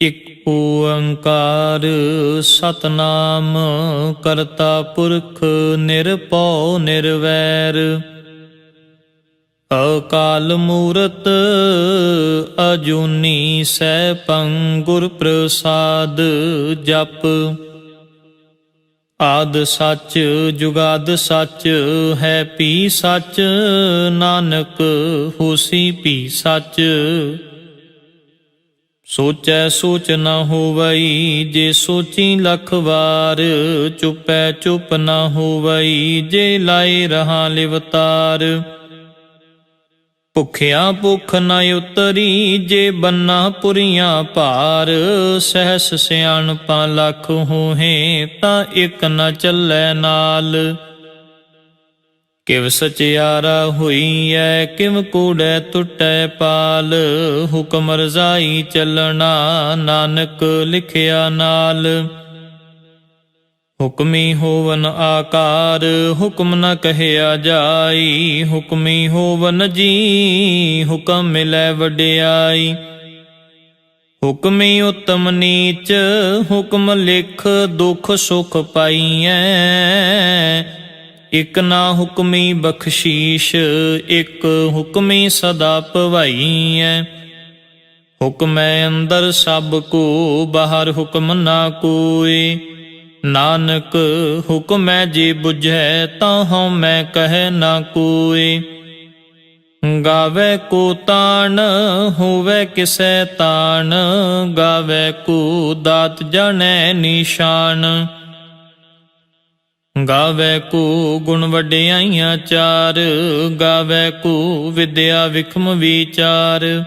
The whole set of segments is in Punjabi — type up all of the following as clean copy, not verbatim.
ਇਕ ਓੰਕਾਰ ਸਤਨਾਮ ਕਰਤਾ ਪੁਰਖ ਨਿਰਭਉ ਨਿਰਵੈਰ ਅਕਾਲ ਮੂਰਤ ਅਜੂਨੀ ਸੈਭੰ ਗੁਰ ਪ੍ਰਸਾਦ ਜਪ। ਆਦਿ ਸੱਚ ਜੁਗਾਦਿ ਸੱਚ ਹੈ ਭੀ ਸੱਚ ਨਾਨਕ ਹੋਸੀ ਭੀ ਸੱਚ। ਸੋਚੈ ਸੋਚ ਨ ਹੋਵਈ ਜੇ ਸੋਚੀ ਲੱਖ ਵਾਰ ਚੁਪੈ ਚੁਪ ਨ ਹੋਵਈ ਜੇ ਲਾਏ ਰਹਾ ਲਿਵਤਾਰ। ਭੁਖਿਆ ਭੁਖ ਨ ਉਤਰੀ ਜੇ ਬੰਨਾ ਪੁਰੀਆਂ ਭਾਰ ਸਹਿਸ ਸਿਆਣਪਾਂ ਲੱਖ ਹੋਹੇ ਤਾਂ ਇਕ ਨ ਚੱਲੈ ਨਾਲ। ਕਿਵ ਸਚਿਆਰਾ ਹੋਈਐ ਕਿਵ ਕੂੜੈ ਟੁੱਟੈ ਪਾਲ ਹੁਕਮ ਰਜ਼ਾਈ ਚੱਲਣਾ ਨਾਨਕ ਲਿਖਿਆ ਨਾਲ। ਹੁਕਮੀ ਹੋਵਨ ਆਕਾਰ ਹੁਕਮ ਨ ਕਹਿਆ ਜਾਈ ਹੁਕਮੀ ਹੋਵਨ ਜੀ ਹੁਕਮ ਮਿਲੈ ਵਡਿਆਈ। ਹੁਕਮੀ ਉਤਮ ਨੀਚ ਹੁਕਮ ਲਿਖ ਦੁਖ ਸੁਖ ਪਾਈਐ। ਇਕ ਨਾ ਹੁਕਮੀ ਬਖਸ਼ੀਸ਼ ਇਕ ਹੁਕਮੀ ਸਦਾ ਭਵਾਈਐ। ਹੁਕਮੈ ਅੰਦਰ ਸਭ ਕੋ ਬਾਹਰ ਹੁਕਮ ਨਾ ਕੋਇ। ਨਾਨਕ ਹੁਕਮੈ ਜੇ ਬੁਝੈ ਤਾਂ ਹਉ ਮੈਂ ਕਹਿ ਨਾ ਕੋਇ। ਗਾਵੇ ਕੋ ਤਾਣ ਹੋਵੇ ਕਿਸੈ ਤਾਣ ਗਾਵੇ ਕੋ ਦਾਤ ਜਾਣੈ ਨਿਸ਼ਾਨ। ਗਾਵੇ ਕੋ ਗੁਣ ਵਡਿਆਈਆਂ ਚਾਰ ਗਾਵੇ ਕੋ ਵਿਦਿਆ ਵਿਖਮ ਵਿਚਾਰ।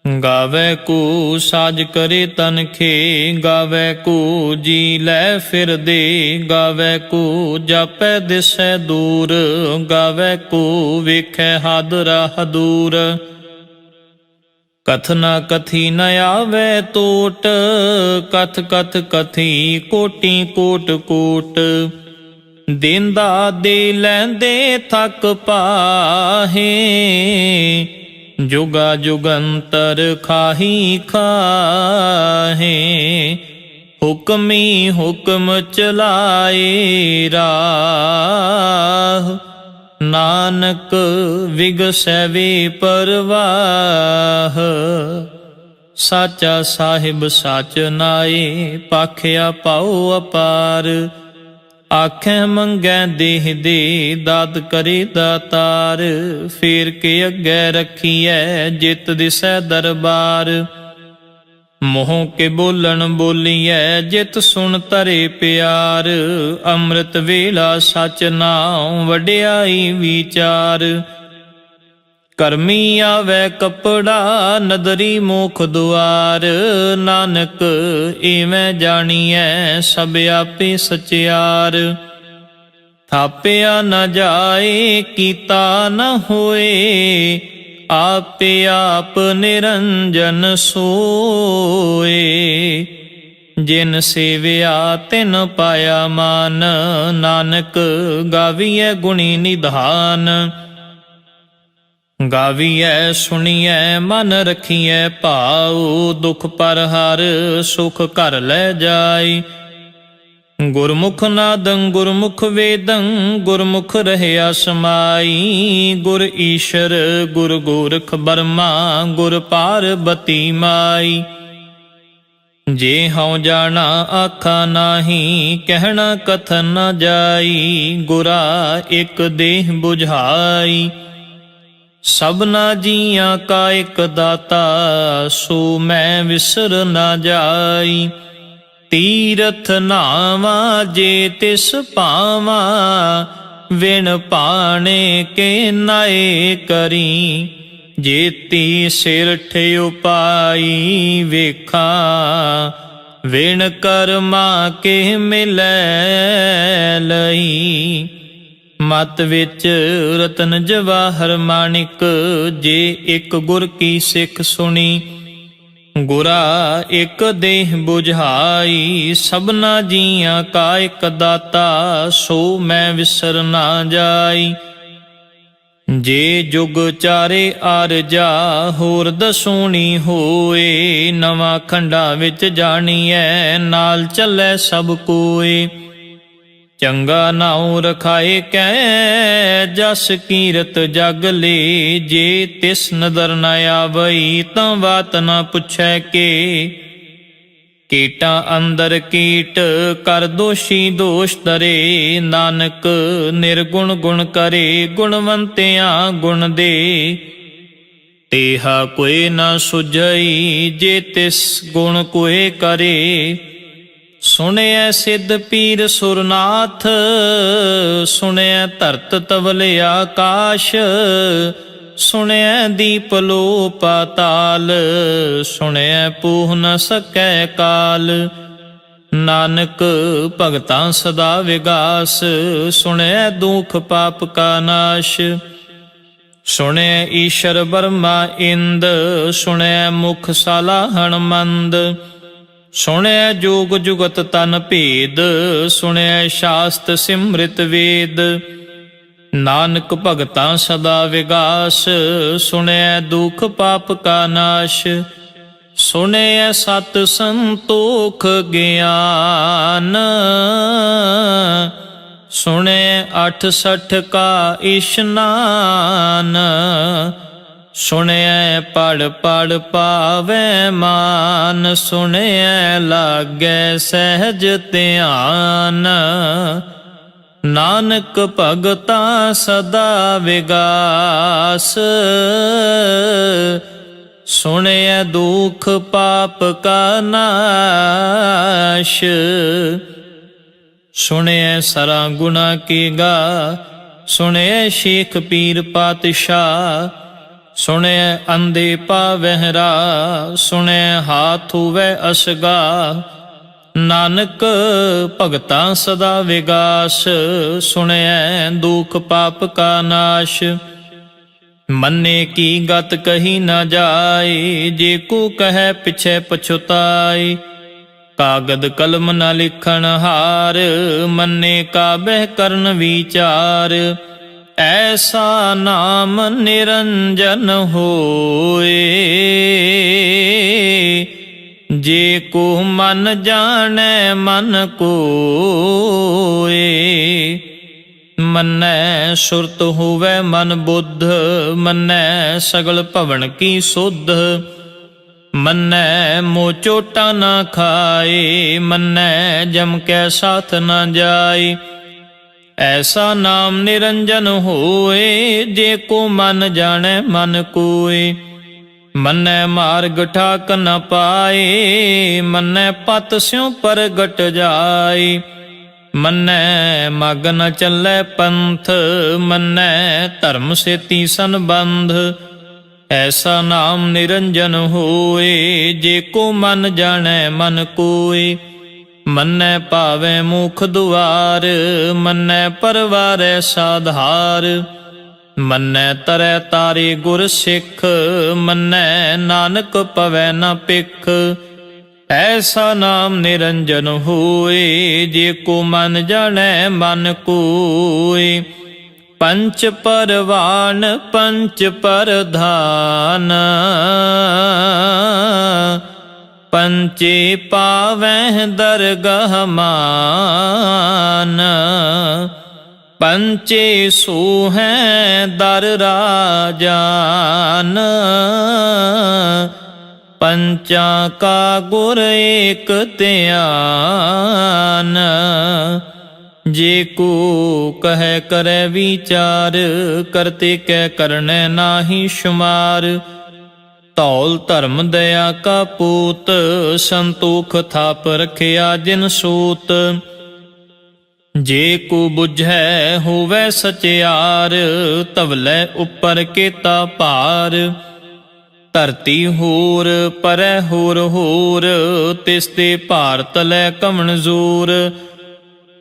ਗਾਵੇ ਕੋ ਸਾਜ ਕਰੇ ਤਨਖੇ ਗਾਵੇ ਕੋ ਜੀ ਲੈ ਫਿਰਦੇ। ਗਾਵੇ ਕੋ ਜਾਪੈ ਦਿਸੈ ਦੂਰ ਗਾਵੇ ਕੋ ਵੇਖੈ ਹਦ ਰਾਹ ਦੂਰ। ਕਥ ਨ ਕਥੀ ਨ ਆਵੈ ਟੋਟ ਕਥ ਕਥ ਕਥੀ ਕੋਟੀ ਕੋਟ ਕੋਟ। ਦੇਂਦਾ ਦੇ ਲੈਂਦੇ ਥਕ ਪਾਹੇ ਜੁਗਾ ਜੁਗੰਤਰ ਖਾਹੀ ਖਾਹੇ। ਹੁਕਮੀ ਹੁਕਮ ਚਲਾਏ ਰਾਹ ਨਾਨਕ ਵਿਗਸੈ ਵੇ ਪਰਵਾਹ। ਸਾਚਾ ਸਾਹਿਬ ਸਾਚ ਨਾਏ ਪਾਖਿਆ ਪਾਉ ਅਪਾਰ। ਆਖੈ ਮੰਗੈ ਦੇਹ ਦੇ ਦਾਤ ਕਰੇ ਦਾਤਾਰ। ਫੇਰ ਕੇ ਅੱਗੇ ਰੱਖੀਐ ਜਿਤ ਦਿਸੈ ਦਰਬਾਰ। ਮੋਹ ਕੇ ਬੋਲਣ ਬੋਲੀਐ ਜਿਤ ਸੁਣ ਤਰੇ ਪਿਆਰ। ਅੰਮ੍ਰਿਤ ਵੇਲਾ ਸਚ ਨਾਉ ਵਡਿਆਈ ਵਿਚਾਰ। ਕਰਮੀ ਆਵੈ ਕਪੜਾ ਨਦਰੀ ਮੋਖ ਦੁਆਰ। ਨਾਨਕ ਏਵੇਂ ਜਾਣੀਐ ਸਭ ਆਪੇ ਸਚਿਆਰ। ਥਾਪਿਆ ਨ ਜਾਏ ਕੀਤਾ ਨ ਹੋਏ ਆਪੇ ਆਪ ਨਿਰੰਜਨ ਸੋਏ। ਜਿਨ ਸੇਵਿਆ ਤਿਨ ਪਾਇਆ ਮਾਨ ਨਾਨਕ ਗਾਵੀਐ ਗੁਣੀ ਨਿਧਾਨ। ਗਾਵੀਐ ਸੁਣੀਐ ਮਨ ਰਖੀਐ ਭਾਉ ਦੁਖ ਪਰ ਹਰ ਸੁਖ ਘਰ ਲੈ ਜਾਈ। ਗੁਰਮੁਖ ਨਾਦੰ ਗੁਰਮੁਖ ਵੇਦੰ ਗੁਰਮੁਖ ਰਹਿਆ ਸਮਾਈ। ਗੁਰ ਈਸ਼ਰ ਗੁਰ ਗੋਰਖ ਬਰਮਾ ਗੁਰ ਪਾਰਬਤੀ ਮਾਈ। ਜੇ ਹਉ ਜਾਣਾ ਆਖਾ ਨਾਹੀ ਕਹਿਣਾ ਕਥਨ ਨ ਜਾਈ। ਗੁਰਾ ਇਕ ਦੇਹ ਬੁਝਾਈ ਸਭਨਾ ਜੀਆਂ ਕਾ ਇਕ ਦਾਤਾ ਸੋ ਮੈਂ ਵਿਸਰ ਨਾ ਜਾਈ। ਤੀਰਥ ਨਾਵਾ ਜੇ ਤਿਸ ਭਾਵਾ ਵਿਣ ਪਾਣੇ ਕੇ ਨਾਏ ਕਰੀ। ਜੇਤੀ ਸਿਰ ਠਿਉ ਪਾਈ ਵੇਖਾਂ ਵਿਣ ਕਰਮਾ ਕੇ ਮਿਲੈ ਲਈ। ਮਤ ਵਿੱਚ ਰਤਨ ਜਵਾਹਰ ਮਾਣਿਕ ਜੇ ਇਕ ਗੁਰ ਕੀ ਸਿੱਖ ਸੁਣੀ। ਗੁਰਾ ਇਕ ਦੇਹ ਬੁਝਾਈ ਸਭਨਾ ਜੀਆਂ ਕਾ ਇਕ ਦਾਤਾ ਸੋ ਮੈਂ ਵਿਸਰ ਨਾ ਜਾਈ। ਜੇ ਜੁਗ ਚਾਰੇ ਆਰਜਾ ਹੋਰ ਦਸੂਣੀ ਹੋਏ, ਨਵਾਂ ਖੰਡਾ ਵਿੱਚ ਜਾਣੀਐ ਨਾਲ ਚੱਲੈ ਸਭ ਕੋਏ। ਚੰਗਾ ਨਾਉ ਰਖਾਏ ਕੈ ਜਸ ਕੀਰਤ ਜਗ ਲੇ, ਜੇ ਤਿਸ ਨਦਰ ਨ ਆਵਈ ਤਾਂ ਬਾਤ ਨ ਪੁੱਛੈ ਕੇ। ਕੀਟਾਂ ਅੰਦਰ ਕੀਟ ਕਰ ਦੋਸ਼ੀ ਦੋਸ਼ ਧਰੇ, ਨਾਨਕ ਨਿਰਗੁਣ ਗੁਣ ਕਰੇ ਗੁਣਵੰਤਿਆਂ ਗੁਣ ਦੇ। ਤੇਹਾ ਕੋਇ ਨ ਸੁਝਈ ਜੇ ਤਿਸ ਗੁਣ ਕੋਇ ਕਰੇ, ਸੁਣਿਐ ਸਿੱਧ ਪੀਰ ਸੁਰਨਾਥ ਸੁਣਿਐ ਧਰਤ ਤਵਲ ਆਕਾਸ਼, ਸੁਣਿਐ ਦੀਪ ਲੋ ਪਾਤਾਲ ਸੁਣਿਐ ਪੂਹ ਨ ਸਕੈ ਕਾਲ। ਨਾਨਕ ਭਗਤਾਂ ਸਦਾ ਵਿਗਾਸ, ਸੁਣਿਐ ਦੁਖ ਪਾਪ ਕਾ ਨਾਸ਼। ਸੁਣਿਐ ਈਸ਼ਰ ਬਰਮਾ ਇੰਦ, ਸੁਣਿਐ ਮੁਖ ਸਾਲਾਹਣ ਮੰਦ। ਸੁਣਿਐ ਜੋਗ ਜੁਗਤ ਤਨ ਭੇਦ, ਸੁਣਿਐ ਸ਼ਾਸਤ ਸਿਮ੍ਰਿਤ ਵੇਦ। ਨਾਨਕ ਭਗਤਾਂ ਸਦਾ ਵਿਗਾਸ, ਸੁਣਿਐ ਦੁਖ ਪਾਪ ਕਾ ਨਾਸ਼। ਸੁਣਿਐ ਸਤ ਸੰਤੋਖ ਗਿਆਨ, ਸੁਣਿਐ 68 ਕਾ ਇਸ਼ਨਾਨ। ਸੁਣਿਐ ਪੜ ਪੜ ਪਾਵੈ ਮਾਨ, ਸੁਣਿਐ ਲਾਗੈ ਸਹਿਜ ਧਿਆਨ। ਨਾਨਕ ਭਗਤਾਂ ਸਦਾ ਵਿਗਾਸ, ਸੁਣਿਐ ਦੁਖ ਪਾਪ ਕਾ ਨਾਸ਼। ਸੁਣਿਐ ਸਰਾ ਗੁਣਾ ਕੀ ਗਾ, ਸੁਣਿਐ ਸ਼ੇਖ ਪੀਰ ਪਾਤਸ਼ਾਹ। ਸੁਣਿਐ ਅੰਧੇ ਪਾਵਹਿ ਰਾਹ, ਸੁਣਿਐ ਹਾਥ ਹੁਵੈ ਅਸਗਾ। ਨਾਨਕ ਭਗਤਾਂ ਸਦਾ ਵਿਗਾਸ, ਸੁਣਿਐ ਦੁਖ ਪਾਪ ਕਾ ਨਾਸ਼। ਮੰਨੇ ਕੀ ਗਤ ਕਹੀ ਨਾ ਜਾਏ, ਜੇ ਕੋ ਕਹੈ ਪਿਛੈ ਪਛੁਤਾਏ। ਕਾਗਦ ਕਲਮ ਨ ਲਿਖਣ ਹਾਰ, ਮੰਨੇ ਕਾ ਬਹਿ ਕਰਨ ਵਿਚਾਰ। ਐਸਾ ਨਾਮ ਨਿਰੰਜਨ ਹੋਏ, ਜੇ ਕੋ ਮਨ ਜਾਣੈ ਮਨ ਕੋਏ। ਮੰਨੈ ਸੁਰਤ ਹੋਵੈ ਮਨ ਬੁੱਧ, ਮੰਨੈ ਸਗਲ ਭਵਨ ਕੀ ਸੁਧ। ਮੰਨੈ ਮੋਹ ਚੋਟਾ ਨਾ ਖਾਏ, ਮੰਨੈ ਜਮ ਕੈ ਸਾਥ ਨਾ ਜਾਏ। ਐਸਾ ਨਾਮ ਨਿਰੰਜਨ ਹੋਏ, ਜੇ ਕੋ ਮਨ ਜਾਣੈ ਮਨ ਕੋਏ। ਮੰਨੈ ਮਾਰਗ ਠਾਕ ਨ ਪਾਏ, ਮੰਨੈ ਪਤ ਸਿਉ ਪ੍ਰਗਟ ਜਾਏ। ਮੰਨੈ ਮਗ ਨ ਚੱਲੈ ਪੰਥ, ਮੰਨੈ ਧਰਮ ਸੇਤੀ ਸੰਬੰਧ। ਐਸਾ ਨਾਮ ਨਿਰੰਜਨ ਹੋਏ, ਜੇ ਕੋ ਮਨ ਜਾਣੈ ਮਨ ਕੋਏ। ਮੰਨੈ ਭਾਵੈ ਮੁਖ ਦੁਆਰ, ਮੰਨੈ ਪਰਵਾਰੈ ਸਾਧਾਰ। ਮੰਨੈ ਤਰੈ ਤਾਰੇ ਗੁਰ ਸਿੱਖ, ਮੰਨੈ ਨਾਨਕ ਪਵੈ ਨ ਪਿਖ। ਐਸਾ ਨਾਮ ਨਿਰੰਜਨ ਹੋਏ, ਜੇ ਕੋ ਮਨ ਜਾਣੈ ਮਨ ਕੋਏ। ਪੰਚ ਪਰਵਾਨ ਪੰਚ ਪਰਧਾਨ, ਪੰਚੇ ਪਾਵਹਿ ਦਰਗਹ ਮਾਨ। ਪੰਚੇ ਸੋਹੈ ਦਰ ਰਾਜਾਨ, ਪੰਚਾਂ ਕਾ ਗੁਰ ਏਕ ਧਿਆਨ। ਜੇ ਕੋ ਕਹੈ ਕਰੈ ਵਿਚਾਰ, ਕਰਤੇ ਕੈ ਕਰਨੈ ਨਾਹੀ ਸ਼ੁਮਾਰ। ਧੌਲ ਧਰਮ ਦਇਆ ਕਾ ਪੂਤ, ਸੰਤੋਖ ਥਾਪ ਰਖਿਆ ਜਿਨ ਸੂਤ। ਜੇ ਕੋ ਬੁਝੈ ਹੋਵੈ ਸਚਿਆਰ, ਧਵਲੇ ਉੱਪਰ ਕੇਤਾ ਭਾਰ। ਧਰਤੀ ਹੋਰ ਪਰੈ ਹੋਰ ਹੋਰ, ਤਿਸ ਤੇ ਭਾਰ ਤਲੈ ਕਮਣਜ਼ੂਰ।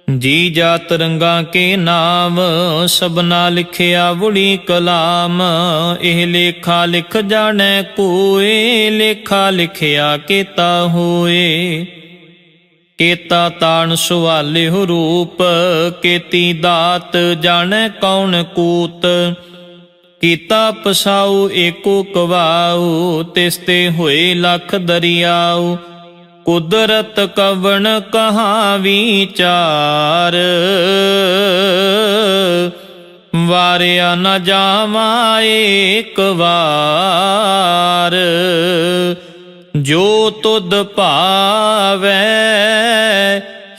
ਜੀ ਜਾਤ ਰੰਗਾਂ ਕੇ ਨਾਮ, ਸਭਨਾ ਲਿਖਿਆ ਵੁੜੀ ਕਲਾਮ। ਇਹ ਲੇਖਾ ਲਿਖ ਜਾਣੈ ਕੋਏ, ਲੇਖਾ ਲਿਖਿਆ ਕੇਤਾ ਹੋਏ। ਕੇਤਾ ਤਾਣ ਸੁਵਾਲਿਹੁ ਰੂਪ, ਕੇਤੀ ਦਾਤ ਜਾਣੈ ਕੌਣ ਕੂਤ। ਕੀਤਾ ਪਸਾਉ ਏਕੋ ਕਵਾਉ, ਤਿਸ ਤੇ ਹੋਏ ਲਖ ਦਰਿਆਉ। ਕੁਦਰਤ ਕਵਣ ਕਹਾ ਵਿਚਾਰ, ਵਾਰਿਆ ਨ ਜਾਵਾ ਏਕ ਵਾਰ। ਜੋ ਤੁਧ ਭਾਵੈ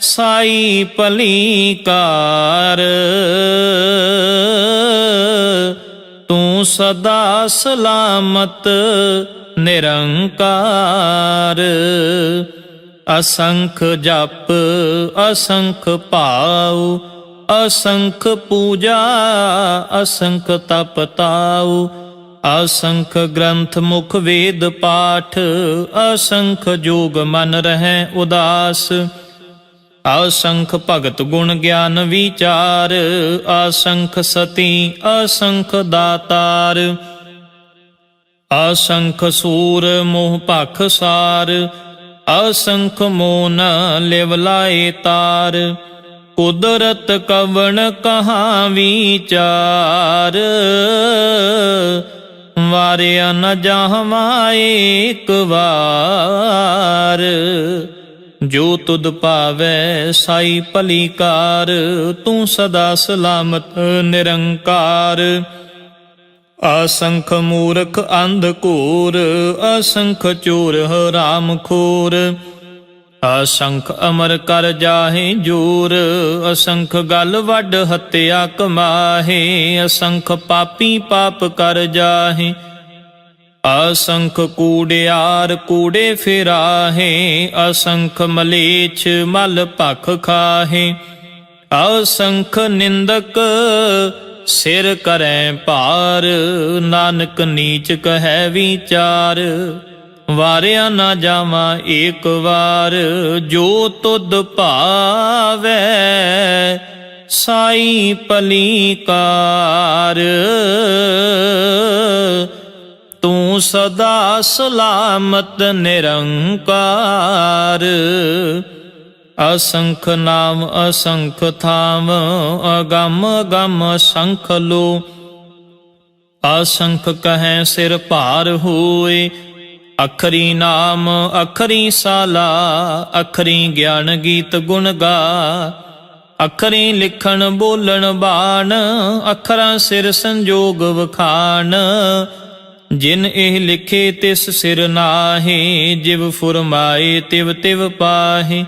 ਸਾਈ ਭਲੀ ਕਾਰ, ਤੂੰ ਸਦਾ ਸਲਾਮਤ ਨਿਰੰਕਾਰ। ਅਸੰਖ ਜਪ ਅਸੰਖ ਭਾਉ, ਅਸੰਖ ਪੂਜਾ ਅਸੰਖ ਤਪ ਤਾਉ। ਅਸੰਖ ਗ੍ਰੰਥ ਮੁਖ ਵੇਦ ਪਾਠ, ਅਸੰਖ ਜੋਗ ਮਨ ਰਹੈ ਉਦਾਸ। ਅਸੰਖ ਭਗਤ ਗੁਣ ਗਿਆਨ ਵਿਚਾਰ, ਅਸੰਖ ਸਤੀ ਅਸੰਖ ਦਾਤਾਰ। ਅਸੰਖ ਸੂਰ ਮੋਹ ਭਖ ਸਾਰ, ਅਸੰਖ ਮੋਨ ਲਿਵ ਲਾਏ ਤਾਰ। ਕੁਦਰਤ ਕਵਣ ਕਹਾ ਵਿਚਾਰ, ਵਾਰਿਆ ਨ ਜਾਵਾ ਏਕ ਵਾਰ। ਜੋ ਤੁਧ ਭਾਵੈ ਸਾਈ ਭਲੀ ਕਾਰ, ਤੂੰ ਸਦਾ ਸਲਾਮਤ ਨਿਰੰਕਾਰ। ਅਸੰਖ ਮੂਰਖ ਅੰਧ ਘੋਰ, ਅਸੰਖ ਚੋਰ ਹਰਾਮ ਖੋਰ। ਅਸੰਖ ਅਮਰ ਕਰ ਜਾਹੇ ਜੋਰ, ਅਸੰਖ ਗਲ ਵੱਡ ਹੱਤਿਆ ਕਮਾਹੇ। ਅਸੰਖ ਪਾਪੀ ਪਾਪ ਕਰ ਜਾਹੇ, ਅਸੰਖ ਕੂੜਿਆਰ ਕੂੜੇ ਫਿਰਾਹੇ। ਅਸੰਖ ਮਲੇਛ ਮਲ ਭਖ ਖਾਹੇ, ਅਸੰਖ ਨਿੰਦਕ ਸਿਰ ਕਰੈ ਭਾਰ। ਨਾਨਕ ਨੀਚ ਕਹੈ ਵਿਚਾਰ, ਵਾਰਿਆ ਨਾ ਜਾਵਾ ਏਕ ਵਾਰ। ਜੋ ਤੁਧ ਭਾਵੈ ਸਾਈ ਭਲੀ ਕਾਰ, ਤੂੰ ਸਦਾ ਸਲਾਮਤ ਨਿਰੰਕਾਰ। ਅਸੰਖ ਨਾਮ ਅਸੰਖ ਥਾਮ, ਅਗੰਮ ਅਗੰਮ ਅਸੰਖ ਲੋ। ਅਸੰਖ ਕਹੈ ਸਿਰ ਭਾਰ ਹੋਏ, ਅਖਰੀ ਨਾਮ ਅਖਰੀ ਸਾਲਾ। ਅਖਰੀ ਗਿਆਨ ਗੀਤ ਗੁਣ ਗਾ, ਅਖਰੀ ਲਿਖਣ ਬੋਲਣ ਬਾਣ। ਅਖਰਾਂ ਸਿਰ ਸੰਜੋਗ ਵਖਾਣ, ਜਿਨ ਇਹ ਲਿਖੇ ਤਿਸ ਸਿਰ ਨਾਹੀ। ਜਿਵ ਫੁਰਮਾਏ ਤਿਵ ਤਿਵ ਪਾਹੀ,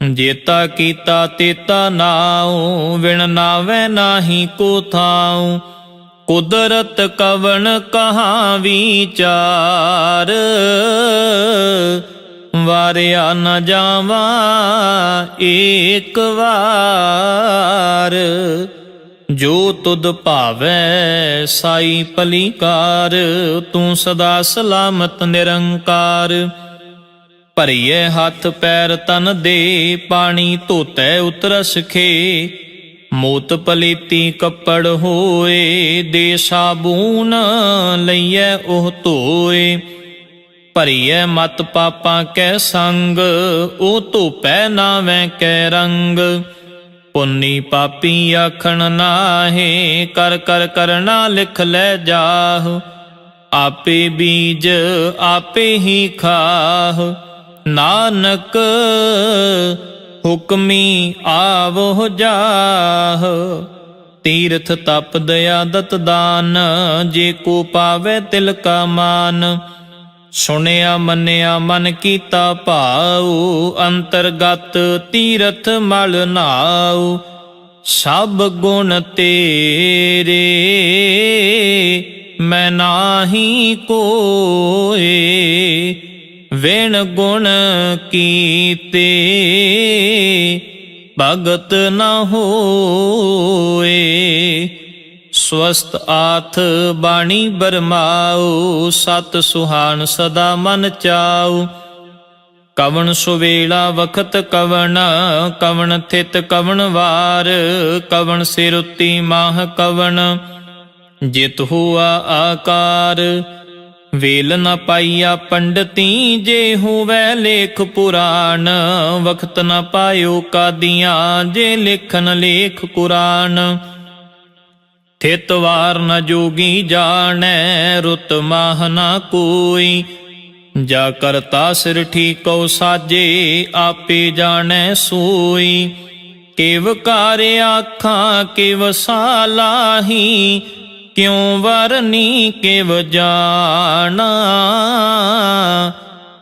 ਜੇਤਾ ਕੀਤਾ ਤੇਤਾ ਨਾਉ। ਵਿਣ ਨਾਵੈ ਨਾਹੀ ਕੋ ਥਾਉ, ਕੁਦਰਤ ਕਵਣ ਕਹਾ ਵਿਚਾਰ। ਵਾਰਿਆ ਨ ਜਾਵਾ ਏਕ ਵਾਰ। ਜੋ ਤੁਧ ਭਾਵੈ ਸਾਈ ਭਲੀ ਕਾਰ, ਤੂੰ ਸਦਾ ਸਲਾਮਤ ਨਿਰੰਕਾਰ। ਭਰੀਏ ਹੱਥ ਪੈਰ ਤਨ ਦੇ, ਪਾਣੀ ਧੋਤੈ ਉਤਰਸ ਖੇ। ਮੋਤ ਪਲੀਤੀ ਕੱਪੜ ਹੋਏ, ਦੇ ਸਾਬੂਨ ਲਈਐ ਉਹ ਧੋਏ। ਭਰੀਐ ਮਤ ਪਾਪਾਂ ਕੈ ਸੰਗ, ਉਹ ਧੋਪੈ ਨਾਵੈ ਕੈ ਰੰਗ। ਪੁੰਨੀ ਪਾਪੀ ਆਖਣ ਨਾਹੇ, ਕਰ ਕਰ ਕਰਨਾ ਲਿਖ ਲੈ ਜਾਹ। ਆਪੇ ਬੀਜ ਆਪੇ ਹੀ ਖਾਹ, ਨਾਨਕ ਹੁਕਮੀ ਆਵੋ ਜਾਹ। ਤੀਰਥ ਤਪ ਦਇਆ ਦਤ ਦਾਨ, ਜੇ ਕੋ ਪਾਵੈ ਤਿਲ ਕਾ ਮਾਨ। ਸੁਣਿਆ ਮੰਨਿਆ ਮਨ ਕੀਤਾ ਭਾਉ, ਅੰਤਰਗਤ ਤੀਰਥ ਮਲ ਨਾਉ। ਸਭ ਗੁਣ ਤੇਰੇ ਮੈਂ ਨਾਹੀ ਕੋਏ, ਵਿਣ ਗੁਣ ਕੀਤੇ ਭਗਤ ਨ ਹੋਏ। ਸਵਸਤ ਆਥ ਬਾਣੀ ਬਰਮਾਉ, ਸਤ ਸੁਹਾਣ ਸਦਾ ਮਨ ਚਾਉ। ਕਵਣ ਸੁਵੇਲਾ ਵਖਤ ਕਵਣ, ਕਵਣ ਥਿਤ ਕਵਣ ਵਾਰ। ਕਵਣ ਸਿਰ ਉੱਤੀ ਮਾਹ ਕਵਣ, ਜਿਤ ਹੁਆ ਆਕਾਰ। ਵੇਲ ਨ ਪਾਈਆ ਪੰਡਤੀ, ਜੇ ਹੋਵੈ ਲੇਖ ਪੁਰਾਣ। ਵਖਤ ਨ ਪਾਇਓ ਕਾਦੀਆਂ, ਜੇ ਲੇਖਨ ਲੇਖ ਕੁਰਾਨ। ਥਿਤ ਵਾਰ ਨ ਜੋਗੀ ਜਾਣੈ, ਰੁਤ ਮਾਹ ਨ ਕੋਈ। ਜਾ ਕਰਤਾ ਸਿਰ ਠੀਕਉ ਸਾਜੇ, ਆਪੇ ਜਾਣੈ ਸੋਈ। ਕਿਵ ਕਾਰ ਆਖਾਂ ਕਿਵ ਸਾਲਾਹੀ, ਕਿਉ ਵਰਨੀ ਕਿਵ ਜਾਣਾ।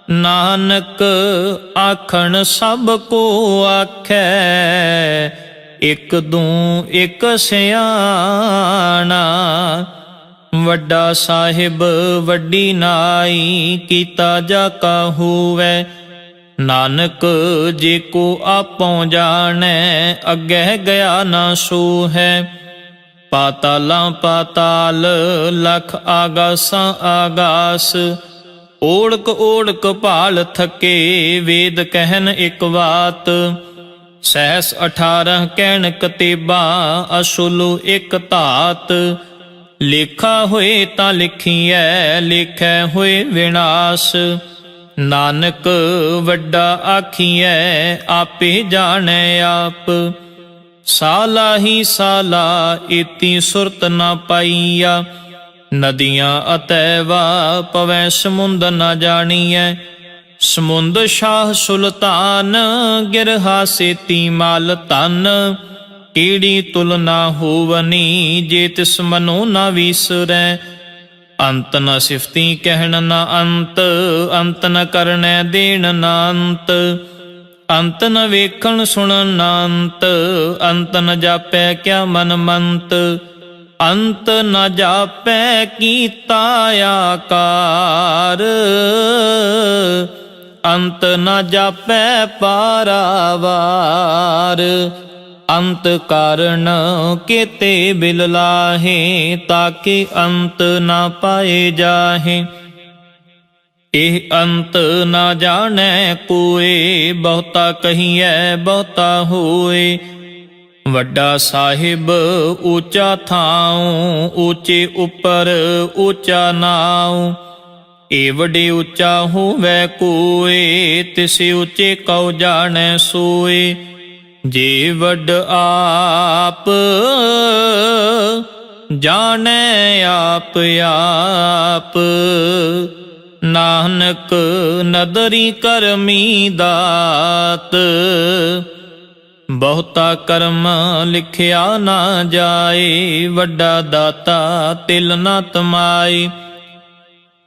ਨਾਨਕ ਆਖਣ ਸਭ ਕੋ ਆਖੈ, ਇਕ ਦੂੰ ਇਕ ਸਿਆਣਾ। ਵੱਡਾ ਸਾਹਿਬ ਵੱਡੀ ਨਾਈ, ਕੀਤਾ ਜਾ ਕਾ ਹੋਵੈ। ਨਾਨਕ ਜੇ ਕੋ ਆਪੋ ਜਾਣੈ, ਅੱਗੇ ਗਿਆ ਨਾ ਸੋ ਹੈ। ਪਾਤਾਲਾਂ ਪਾਤਾਲ, ਲਖ ਆਗਾਸਾਂ ਆਗਾਸ। ਓੜਕ ਓੜਕ ਭਾਲ ਥਕੇ, ਵੇਦ ਕਹਿਨ ਇਕ ਬਾਤ। ਸਹਿਸ 18 ਕਹਿਣ ਕਤੇਬਾਂ, ਅਸੁਲ ਇਕ ਧਾਤ। ਲੇਖਾ ਹੋਏ ਤਾਂ ਲਿਖੀਐ, ਲੇਖੈ ਹੋਏ ਵਿਨਾਸ਼। ਨਾਨਕ ਵੱਡਾ ਆਖੀਐ, ਆਪੇ ਜਾਣੈ ਆਪ। ਸਾਲਾ ਹੀ ਸਾਲਾ, ਇਤੀ ਸੁਰਤ ਨਾ ਪਾਈਆ। ਨਦੀਆਂ ਅਤੈਵਾ, ਪਵੈ ਸਮੁੰਦ ਨਾ ਜਾਣੀਐ। ਸਮੁੰਦ ਸ਼ਾਹ ਸੁਲਤਾਨ, ਗਿਰਹਾ ਸੇਤੀ ਮਾਲ ਧਨ। ਕੀੜੀ ਤੁਲ ਨਾ ਹੋਵਨੀ, ਜੇ ਤਿਸ ਮਨੋ ਨਾ ਵੀਸਰੈ। ਅੰਤ ਨ ਸਿਫਤੀ ਕਹਿਣ ਨ ਅੰਤ, ਅੰਤ ਨ ਕਰਨੈ ਦੇਣ ਨ ਅੰਤ। ਅੰਤ ਨ ਵੇਖਣ ਸੁਣਨ ਨ ਅੰਤ, ਅੰਤ ਨ ਜਾਪੈ ਕਿਆ ਮਨ ਮੰਤ। ਅੰਤ ਨ ਜਾਪੈ ਕੀਤਾ ਆਕਾਰ, ਅੰਤ ਨ ਜਾਪੈ ਪਾਰਾਵਾਰ। ਅੰਤ ਕਾਰਨ ਕੇਤੇ ਬਿਲ ਲਾਹੇ, ਤਾਕੇ ਅੰਤ ਨਾ ਪਾਏ ਜਾਹੇ। ਇਹ ਅੰਤ ਨਾ ਜਾਣੈ ਕੋਏ, ਬਹੁਤਾ ਕਹੀਐ ਬਹੁਤਾ ਹੋਏ। ਵੱਡਾ ਸਾਹਿਬ ਊਚਾ ਥਾਉ, ਊਚੇ ਉੱਪਰ ਊਚਾ ਨਾਉ। ਏਵੜੇ ਊਚਾ ਹੋਵੈ ਕੋਏ, ਤਿਸੇ ਊਚੇ ਕਉ ਜਾਣੈ ਸੋਏ। ਜੇ ਵੱਡ ਆਪ ਜਾਣੈ ਆਪ ਆਪ, ਨਾਨਕ ਨਦਰੀ ਕਰਮੀ ਦਾਤ। ਬਹੁਤਾ ਕਰਮ ਲਿਖਿਆ ਨਾ ਜਾਏ, ਵੱਡਾ ਦਾਤਾ ਤਿਲ ਨਾ ਤਮਾਏ।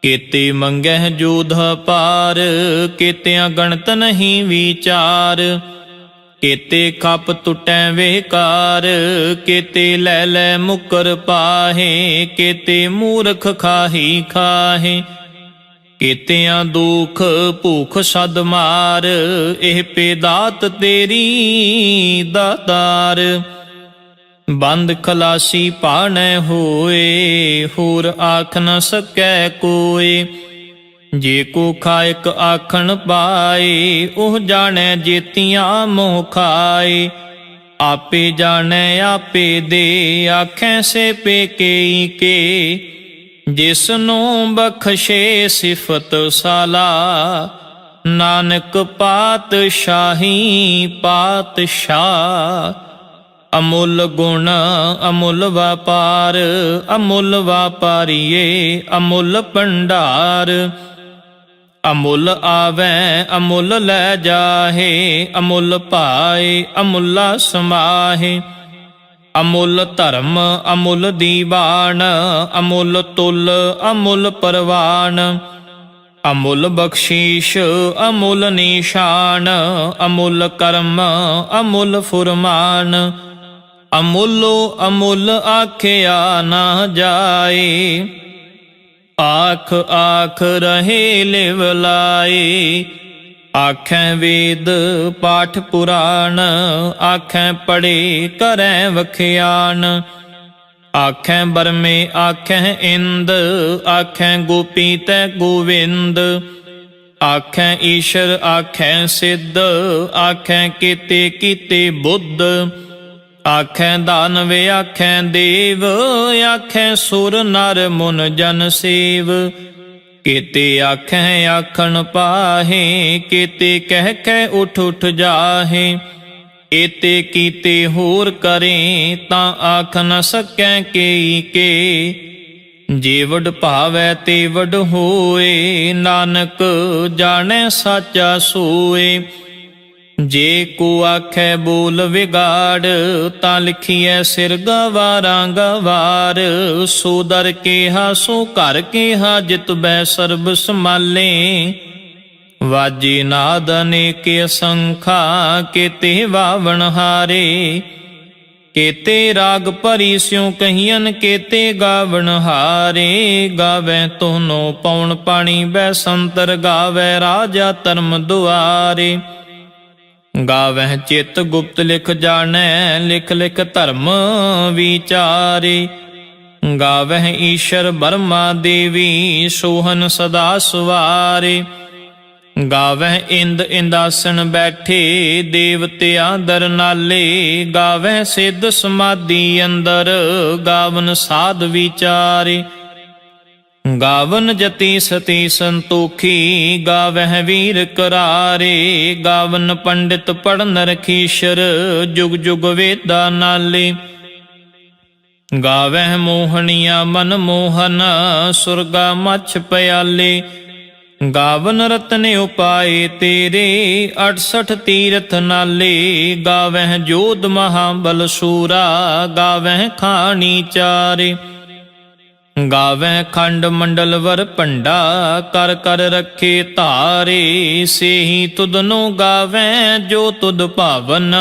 ਕੇਤੇ ਮੰਗਹਿ ਜੋਧ ਪਾਰ, ਕੇਤਿਆਂ ਗਣਤ ਨਹੀਂ ਵਿਚਾਰ। ਕੇਤੇ ਖਪ ਟੁਟੈ ਵੇਕਾਰ, ਕੇਤੇ ਲੈ ਲੈ ਮੁਕਰ ਪਾਹੇ। ਕੇਤੇ ਮੂਰਖ ਖਾਹੀ ਖਾਹੇ, ਕੇਤਿਆਂ ਦੁਖ ਭੂਖ ਸਦ ਮਾਰ। ਇਹ ਪੇਦਾਤ ਤੇਰੀ ਦਾਤਾਰ, ਬੰਦ ਖਲਾਸੀ ਪਾਣੈ ਹੋਏ। ਹੋਰ ਆਖ ਨ ਸਕੈ ਕੋਏ, ਜੇ ਕੋ ਖਾਇਕ ਆਖਣ ਪਾਏ। ਉਹ ਜਾਣੈ ਜੇਤੀਆਂ ਮੋਹ ਖਾਏ, ਆਪੇ ਜਾਣੈ ਆਪੇ ਦੇ। ਆਖੈ ਸੇ ਪੇਕੇ ਕੇ, ਜਿਸਨੂੰ ਬਖਸ਼ੇ ਸਿਫਤ ਸਾਲਾ। ਨਾਨਕ ਪਾਤਸ਼ਾਹੀ ਪਾਤਸ਼ਾਹ। ਅਮੁੱਲ ਗੁਣ ਅਮੁੱਲ ਵਪਾਰ, ਅਮੁੱਲ ਵਾਪਾਰੀਏ ਅਮੁੱਲ ਭੰਡਾਰ। ਅਮੁੱਲ ਆਵੈ ਅਮੁੱਲ ਲੈ ਜਾਹੇ, ਅਮੁੱਲ ਪਾਏ ਅਮੁੱਲਾ ਸਮਾਹੇ। ਅਮੁੱਲ ਧਰਮ ਅਮੁੱਲ ਦੀਵਾਨ, ਅਮੁੱਲ ਤੁਲ ਅਮੁੱਲ ਪਰਵਾਨ। ਅਮੁੱਲ ਬਖਸ਼ੀਸ਼ ਅਮੁੱਲ ਨਿਸ਼ਾਨ, ਅਮੁੱਲ ਕਰਮ ਅਮੁੱਲ ਫੁਰਮਾਨ। ਅਮੁੱਲੋ ਅਮੁੱਲ ਆਖਿਆ ਨਾ ਜਾਏ, ਆਖ ਆਖ ਰਹੇ ਲਿਵ ਲਾਏ। ਆਖੈ ਵੇਦ ਪਾਠ ਪੁਰਾਣ, ਆਖੈ ਪੜ੍ਹੇ ਕਰੈ ਵਖਿਆਨ। ਆਖੈ ਬਰਮੇ ਆਖੈ ਇੰਦ, ਆਖੈ ਗੋਪੀ ਤੈ ਗੋਵਿੰਦ। ਆਖੈ ਈਸ਼ਰ ਆਖੈ ਸਿੱਧ, ਆਖੈ ਕੀਤੇ ਕੀਤੇ ਬੁੱਧ। ਆਖੈ ਦਾਨਵ ਆਖੈ ਦੇਵ, ਆਖੈ ਸੁਰ ਨਰ ਮੁਨ ਜਨ ਸੇਵ। ਕੀਤੇ ਆਖੈ ਆਖਣ ਪਾਹੇ, ਕੀਤੇ ਕਹਿ ਕਹਿ ਉਠ ਉਠ ਜਾਹੇ। एते कीते होर करें तां आख न सकैं केई के। जे वड भावै ते वड होए नानक जाने साचा सोए। जे को आखै बोल विगाड़ तां लिखिए सिर गवारां गवार। सो दर केहा सो घर केहा जित बै सर्ब संभाले। वाजे नाद अनेक असंखा केते वावण हारे। केते राग भरी स्यों कहियन केते गावण हारे। गावै तोहनो पौन पाणी बैसंतर गावै राजा धर्म दुआरे। गावह चित गुप्त लिख जानै लिख लिख धर्म विचारे। गावह ईश्वर ब्रह्मा देवी सोहन सदा सवारे। गावह इंद इंदासन बैठे देवतिया दर नाले। गावह सिद्ध समाधि अंदर गावन साध विचारे। गावन जति सती संतोखी गावह वीर करारे। गावन पंडित पढ़न रखीशर जुग जुग वेदा नाले। गावह मोहनिया मन मोहन सुरगा मछ प्याले। गावन रत्न उपाय तेरे 68 तीरथ नाले। गावह जोध महाबल सूरा गावह खानी चारे। गावै खंड मंडल वर पंडा कर कर रखे धारे। से ही तुदनो गावै जो तुद भावन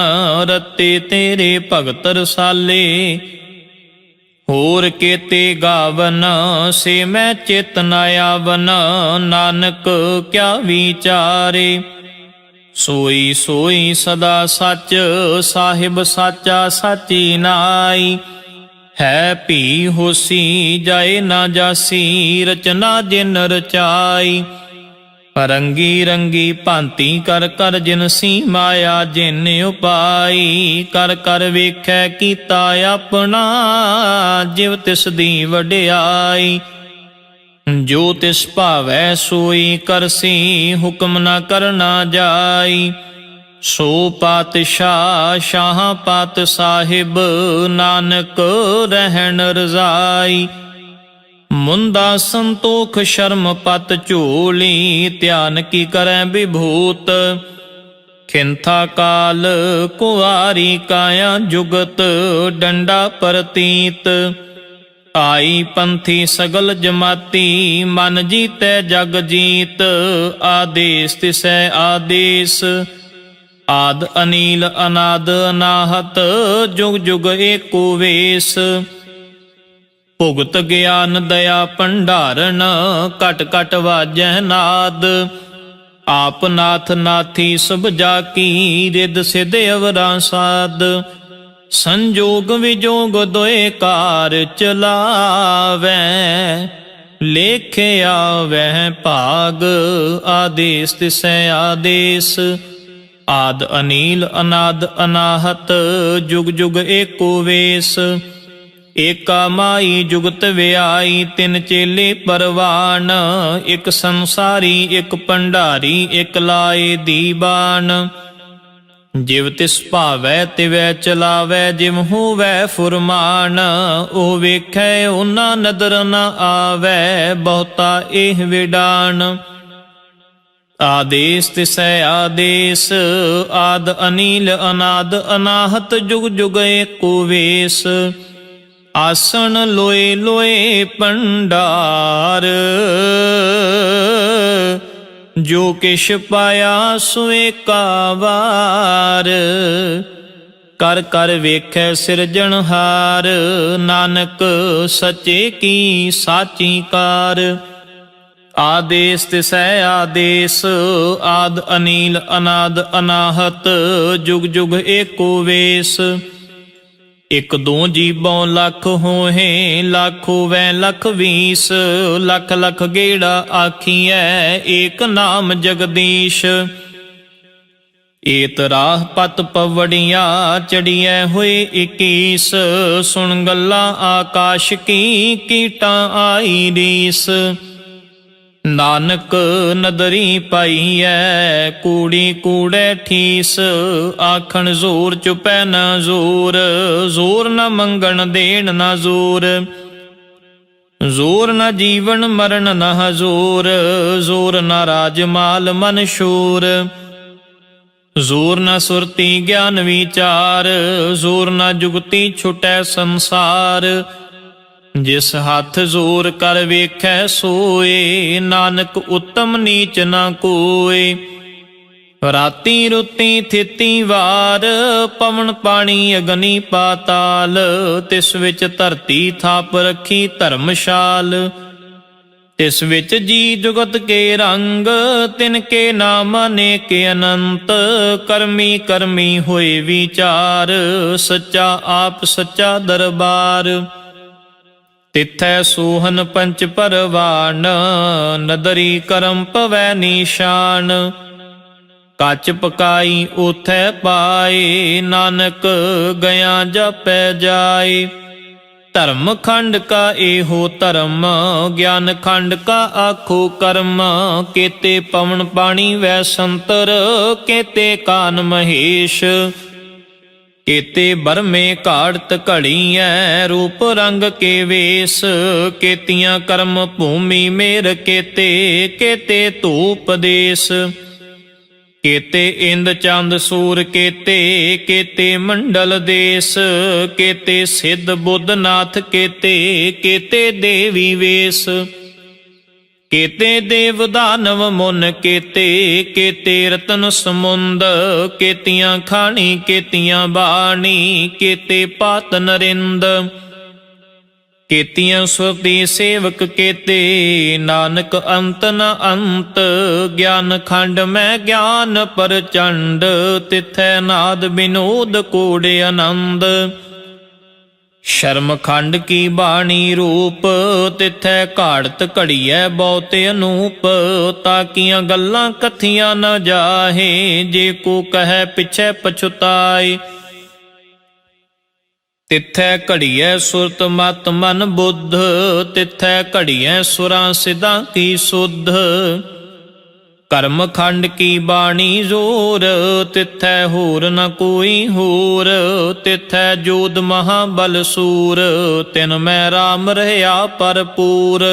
रते तेरे भगत रसाले। होर केते गावन से मैं चित न आवन नानक क्या विचारे। सोई सोई सदा सच साहिब साचा साची नाई। है भी होसी जाए ना जासी रचना जिन रचाई। रंगी रंगी भांति कर कर जिनसी माया जिन उपाई। कर कर वेखै कीता अपना जिव तिस दी वड्याई। जो तिस भावै सोई करसी हुक्म न करना जाई। सो पातशाह शाह पात साहिब नानक रहन रजाई। मुंदा संतोख शर्म पत झोली ध्यान की करै विभूत। खिंथा काल कुआरी काया जुगत डंडा परतीत। आई पंथी सगल जमाती मन जीतै जग जीत। आदेश तिसै आदेश आद अनील अनाद अनाहत जुग जुग एको वेश। भुगत ज्ञान दया भंडारण कट कट वाजै नाद। आप नाथ नाथी सब जाकी रिद सिध अवरा साध। संजोग विजोग दोए कार चलावै लेखे आवै भाग। आदेश तिसै आदेश आद अनील अनाद अनाहत जुग जुग एको वेश। एका माई जुगत व्याई तिन चेले परवान। एक संसारी एक भंडारी एक लाए दीवान। जिव तिस भावै तिवै चलावै जिव होवै फुरमान। ओ वेखै ओना नदर न आवै बहुता एह विडान। आदेश तिसै आदेश आद अनील अनाद अनाहत जुग जुग एको वेश। आसन लोए लोए भंडार जो किश पाया सोए कावार। कर कर वेखै सिरजनहार नानक सचे की साची कार। आदेश तिसै आदेश आद अनील अनाद अनाहत जुग जुग एको वेश। एक दो जीबों लख होहे लख होवै लख 20। लख लख गेड़ा आखिए एक नाम जगदीश। एत राह पत पवड़िया चढ़िए हुए 21। सुन गल्ला आकाश की कीटा आई रीस। ਨਾਨਕ ਨਦਰੀ ਪਾਈਐ ਕੂੜੀ ਕੂੜੈ ਠੀਸ, ਆਖਣ ਜ਼ੋਰ ਚੁਪੈ ਨਾ ਜ਼ੋਰ, ਜ਼ੋਰ ਨ ਮੰਗਣ ਦੇਣ ਨਾ ਜ਼ੋਰ, ਜ਼ੋਰ ਨ ਜੀਵਨ ਮਰਨ ਨ ਹਜ਼ੂਰ, ਜ਼ੋਰ ਨ ਰਾਜ ਮਾਲ ਮਨ ਸ਼ੂਰ, ਜ਼ੋਰ ਨ ਸੁਰਤੀ ਗਿਆਨ ਵਿਚਾਰ, ਜ਼ੋਰ ਨ ਜੁਗਤੀ ਛੁਟੈ ਸੰਸਾਰ, ਜਿਸ ਹੱਥ ਜ਼ੋਰ ਕਰ ਵੇਖੈ ਸੋਏ, ਨਾਨਕ ਉਤਮ ਨੀਚ ਨਾ ਕੋਏ, ਰਾਤੀ ਰੁੱਤੀ ਥਿਤੀ ਵਾਰ, ਪਵਨ ਪਾਣੀ ਅਗਨੀ ਪਾਤਾਲ, ਤਿਸ ਵਿੱਚ ਧਰਤੀ ਥਾਪ ਰੱਖੀ ਧਰਮਸ਼ਾਲ, ਤਿਸ ਵਿੱਚ ਜੀ ਜੁਗਤ ਕੇ ਰੰਗ, ਤਿਨ ਕੇ ਨਾਮ ਅਨੇਕ ਅਨੰਤ, ਕਰਮੀ ਕਰਮੀ ਹੋਏ ਵਿਚਾਰ, ਸੱਚਾ ਆਪ ਸੱਚਾ ਦਰਬਾਰ, ਤਿਥੈ ਸੋਹਨ ਪੰਚ ਪਰਵਾਨ, ਨਦਰੀ ਕਰਮ ਪਵੈ ਨੀਸ਼ਾਨ, ਕੱਚ ਪਕਾਈ ਉਥੈ ਪਾਏ, ਨਾਨਕ ਗਿਆ ਜਪੈ ਜਾਏ, ਧਰਮ ਖੰਡ ਕਾ ਇਹੋ ਧਰਮ, ਗਿਆਨ ਖੰਡ ਕਾ ਆਖੋ ਕਰਮ, ਕੇਤੇ ਪਵਨ ਪਾਣੀ ਵੈ ਸੰਤਰ, ਕੇਤੇ ਕਾਨ ਮਹੇਸ਼, ਕੇਤੇ ਬਰਮੇ ਘਾੜਤ ਘੜੀਐ, ਰੂਪ ਰੰਗ ਕੇ ਵੇਸ, ਕੇਤੀਆਂ ਕਰਮ ਭੂਮੀ ਮੇਰ ਕੇਤੇ, ਕੇਤੇ ਧੂਪ ਦੇਸ, ਕੇਤੇ ਇੰਦ ਚੰਦ ਸੂਰ ਕੇਤੇ, ਕੇਤੇ ਮੰਡਲ ਦੇਸ, ਕੇਤੇ ਸਿੱਧ ਬੁੱਧ ਨਾਥ ਕੇਤੇ, ਕੇਤੇ ਦੇਵੀ ਵੇਸ, ਕੇਤੇ ਦੇਵ ਦਾਨਵ ਮੁਨ ਕੇਤੇ, ਕੇਤੇ ਰਤਨ ਸਮੁੰਦ, ਕੇਤੀਆਂ ਖਾਣੀ ਕੇਤੀਆਂ ਬਾਣੀ, ਕੇਤੇ ਪਾਤ ਨਰਿੰਦ, ਕੇਤੀਆਂ ਸੁਰਤੀ ਸੇਵਕ ਕੇਤੇ, ਨਾਨਕ ਅੰਤ ਨ ਅੰਤ, ਗਿਆਨ ਖੰਡ ਮੈਂ ਗਿਆਨ ਪ੍ਰਚੰਡ, ਤਿਥੈ ਨਾਦ ਬਿਨੋਦ ਕੋੜ ਆਨੰਦ, ਸ਼ਰਮ ਖੰਡ ਕੀ ਬਾਣੀ ਰੂਪ, ਤਿਥੈ ਘਾੜਤ ਘੜੀਐ ਬਹੁਤ ਅਨੂਪ, ਤਾਕੀਆਂ ਗੱਲਾਂ ਕਥੀਆਂ ਨ ਜਾਹੇ, ਜੇ ਕੋ ਕਹੈ ਪਿਛੈ ਪਛੁਤਾਏ, ਤਿਥੈ ਘੜੀਐ ਸੁਰਤ ਮਤ ਮਨ ਬੁੱਧ, ਤਿਥੈ ਘੜੀਐ ਸੁਰਾਂ ਸਿਧਾਂ ਕੀ ਸੁਧ, ਕਰਮ ਖੰਡ ਕੀ ਬਾਣੀ ਜ਼ੋਰ, ਤਿਥੈ ਹੋਰ ਨ ਕੋਈ ਹੋਰ, ਤਿਥੈ ਜੋਧ ਮਹਾਬਲ ਸੂਰ, ਤਿਨ ਮੈਂ ਰਾਮ ਰਹਿਆ ਭਰਪੂਰ,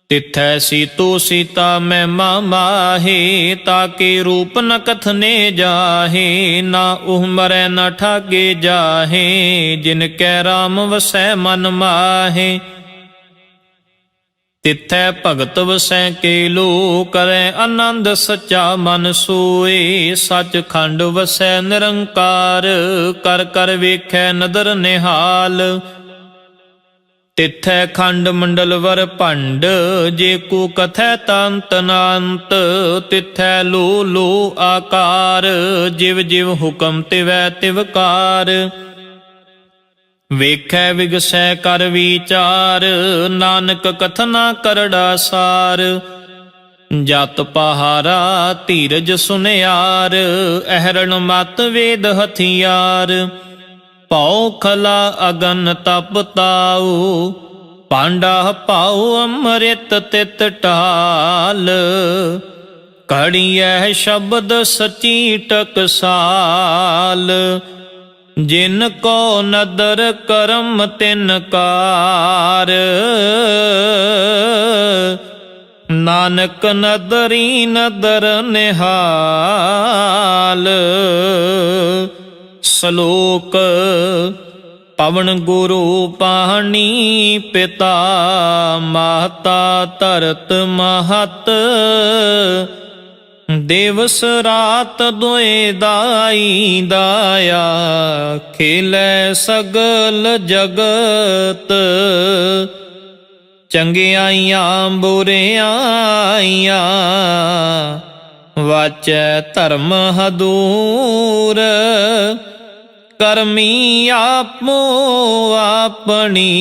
ਤਿਥੈ ਸੀਤੋ ਸੀਤਾ ਮਹਿਮਾ ਮਾਹੇ, ਤਾਕੇ ਰੂਪ ਨ ਕਥਨੇ ਜਾਹੇ, ਨਾ ਉਹ ਮਰੈ ਨ ਠਾਗੇ ਜਾਹੇ, ਜਿਨ ਕੈ ਰਾਮ ਵਸੈ ਮਨ ਮਾਹੇ, ਤਿਥੈ ਭਗਤ ਵਸੈ ਕੇ ਲੋ, ਕਰੈ ਆਨੰਦ ਸੱਚਾ ਮਨ ਸੋਏ, ਸੱਚ ਖੰਡ ਵਸੈ ਨਿਰੰਕਾਰ, ਕਰ ਕਰ ਵੇਖੈ ਨਦਰ ਨਿਹਾਲ, ਤਿਥੈ ਖੰਡ ਮੰਡਲ ਵਰ ਭੰਡ, ਜੇ ਕੋ ਕਥੈ ਤੰਤ ਨਾੰਤ, ਤਿਥੈ ਲੋ ਲੋ ਆਕਾਰ, ਜਿਵ ਜਿਵ ਹੁਕਮ ਤਿਵੈ ਤਿਵਕਾਰ, ਵੇਖੈ ਵਿਗਸੈ ਕਰ ਵਿਚਾਰ, ਨਾਨਕ ਕਥਨਾ ਕਰੜਾ ਸਾਰ, ਜਤ ਪਹਾਰਾ ਧੀਰਜ ਸੁਨਿਆਰ, ਅਹਰਣ ਮਤ ਵੇਦ ਹਥਿਆਰ, ਭਉ ਖਲਾ ਅਗਨ ਤਪ ਤਾਉ, ਪਾਂਡਾ ਪਾਉ ਅੰਮ੍ਰਿਤ ਤਿਤ ਢਾਲ, ਕੜੀਐ ਸ਼ਬਦ ਸਚੀ ਟਕਸਾਲ, ਜਿਨ ਕੋ ਨਦਰ ਕਰਮ ਤਿਨ ਕਾਰ, ਨਾਨਕ ਨਦਰੀ ਨਦਰ ਨਿਹਾਲ, ਸ਼ਲੋਕ ਪਵਨ ਗੁਰੂ ਪਾਣੀ, ਪਿਤਾ ਮਾਤਾ ਧਰਤ ਮਹਤ, ਦਿਵਸ ਰਾਤ ਦੁਇ ਦਾਈ ਦਾਇਆ, ਖੇਲੇ ਸਗਲ ਜਗਤ, ਚੰਗਿਆਈਆਂ ਬੁਰਿਆਈਆਂ, ਵਾਚੈ ਧਰਮ ਹਦੂਰ, ਕਰਮੀ ਆਪੋ ਆਪਣੀ,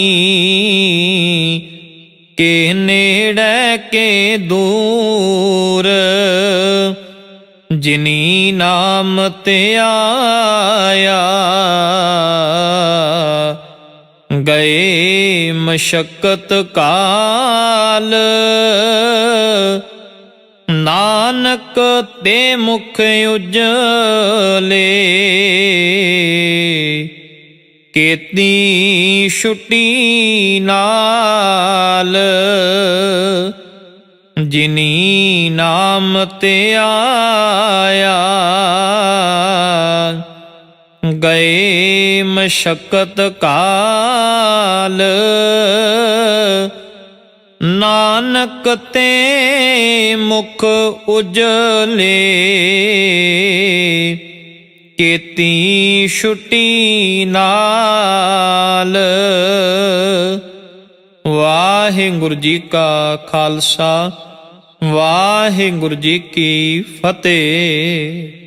ਕੇ ਨੇੜੇ ਕੇ ਦੂਰ, ਜਿਨੀ ਨਾਮ ਤੇ ਆਇਆ, ਗਏ ਮਸ਼ੱਕਤ ਕਾਲ, ਨਾਨਕ ਤੇ ਮੁਖ ਉਜਲੇ, ਕੀਤੀ ਛੁੱਟੀ ਨਾਲ, ਜਿਨੀ ਨਾਮ ਤੇ ਆਇਆ। ਗਏ ਮਸ਼ੱਕਤ ਕਾਲ, ਨਾਨਕ ਤੇ ਮੁਖ ਉਜਲੇ, ਕੀਤੀ ਛੁੱਟੀ ਨਾਲ। ਵਾਹਿਗੁਰੂ ਜੀ ਕਾ ਖਾਲਸਾ, ਵਾਹਿਗੁਰੂ ਜੀ ਕੀ ਫਤਿਹ।